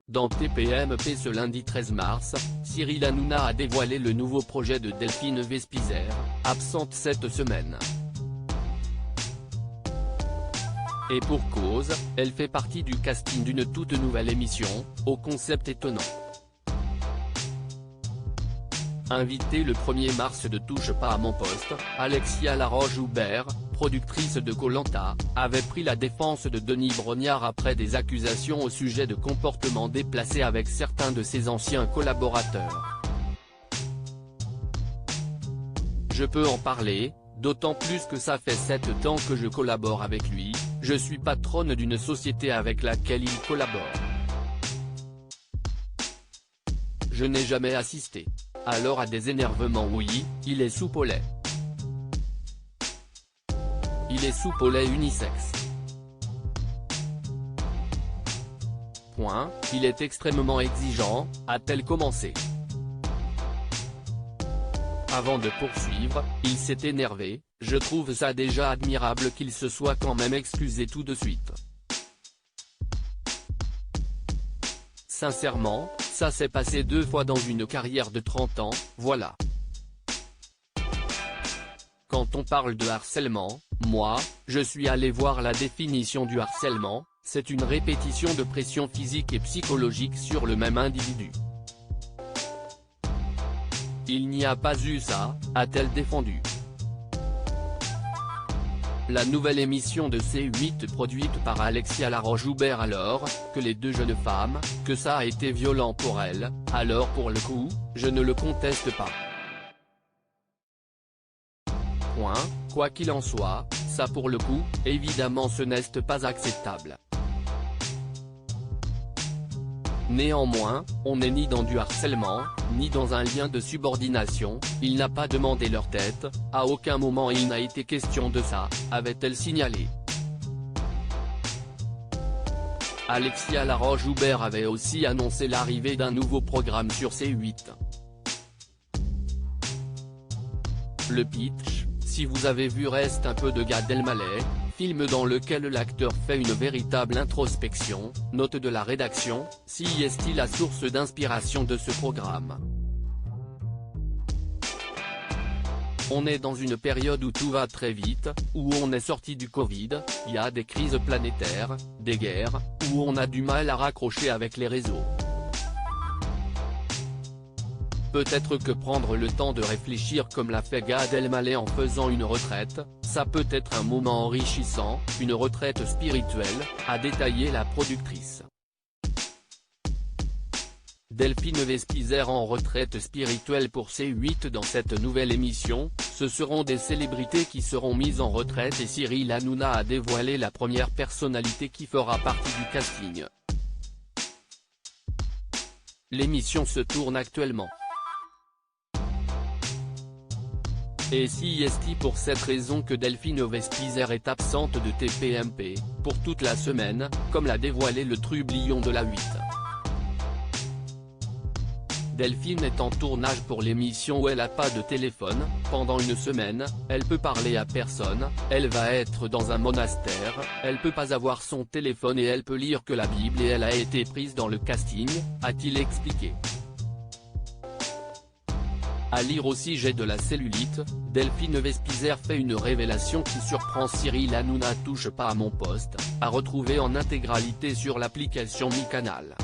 Dans TPMP ce lundi 13 mars, Cyril Hanouna a dévoilé le nouveau projet de Delphine Vespizer, absente cette semaine. Et pour cause, elle fait partie du casting d'une toute nouvelle émission, au concept étonnant. Invitée le 1er mars de Touche pas à mon poste, Alexia Laroche-Joubert, productrice de Koh-Lanta, avait pris la défense de Denis Brognard après des accusations au sujet de comportements déplacés avec certains de ses anciens collaborateurs. Je peux en parler, d'autant plus que ça fait 7 ans que je collabore avec lui, je suis patronne d'une société avec laquelle il collabore. Je n'ai jamais assisté. Alors à des énervements, oui, il est soupe au lait. Il est soupe au lait unisexe. Point, il est extrêmement exigeant, a-t-elle commencé. Avant de poursuivre, il s'est énervé, je trouve ça déjà admirable qu'il se soit quand même excusé tout de suite. Sincèrement, ça s'est passé 2 fois dans une carrière de 30 ans, voilà. Quand on parle de harcèlement, moi, je suis allé voir la définition du harcèlement, c'est une répétition de pression physique et psychologique sur le même individu. Il n'y a pas eu ça, a-t-elle défendu. La nouvelle émission de C8 produite par Alexia Laroche-Joubert alors, que les 2 jeunes femmes, que ça a été violent pour elles, alors pour le coup, je ne le conteste pas. Point, quoi qu'il en soit, ça pour le coup, évidemment ce n'est pas acceptable. Néanmoins, on n'est ni dans du harcèlement, ni dans un lien de subordination, il n'a pas demandé leur tête, à aucun moment il n'a été question de ça, avait-elle signalé. Alexia Laroche-Joubert avait aussi annoncé l'arrivée d'un nouveau programme sur C8. Le pitch, si vous avez vu reste un peu de Gad Elmaleh, film dans lequel l'acteur fait une véritable introspection, note de la rédaction, si est-il la source d'inspiration de ce programme. On est dans une période où tout va très vite, où on est sorti du Covid, il y a des crises planétaires, des guerres, où on a du mal à raccrocher avec les réseaux. Peut-être que prendre le temps de réfléchir comme l'a fait Gad Elmaleh en faisant une retraite, ça peut être un moment enrichissant, une retraite spirituelle, a détaillé la productrice. Delphine Vespizer en retraite spirituelle pour C8 dans cette nouvelle émission, ce seront des célébrités qui seront mises en retraite et Cyril Hanouna a dévoilé la première personnalité qui fera partie du casting. L'émission se tourne actuellement. Et si est pour cette raison que Delphine Vespizer est absente de TPMP, pour toute la semaine, comme l'a dévoilé le trublion de la 8. Delphine est en tournage pour l'émission où elle n'a pas de téléphone, pendant une semaine, elle peut parler à personne, elle va être dans un monastère, elle peut pas avoir son téléphone et elle peut lire que la Bible et elle a été prise dans le casting, a-t-il expliqué. À lire aussi j'ai de la cellulite, Delphine Vespizer fait une révélation qui surprend Cyril Hanouna touche pas à mon poste, à retrouver en intégralité sur l'application Mi Canal.